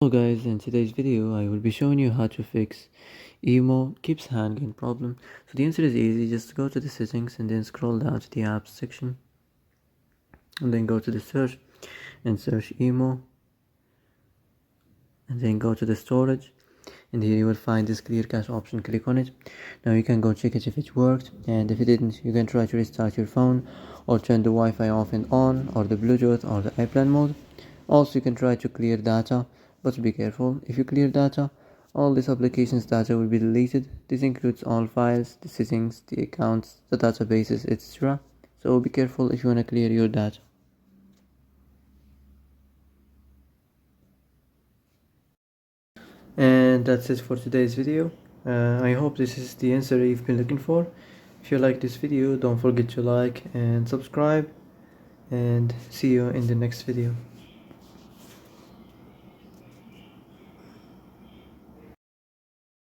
Hello guys, in today's video I will be showing you how to fix emo keeps hanging problem. So the answer is easy. Just go to the settings and then scroll down to the apps section and then go to the search and search emo and then go to the storage, and here you will find this clear cache option. Click on it. Now you can go check it if it worked, and if it didn't you can try to restart your phone or turn the Wi-Fi off and on, or the Bluetooth or the airplane mode. Also you can try to clear data, but be careful. If you clear data, all this application's data will be deleted. This includes all files, the settings, the accounts, the databases, etc. So be careful if you want to clear your data. And that's it for today's video. I hope this is the answer you've been looking for. If you like this video, don't forget to like and subscribe, and see you in the next video.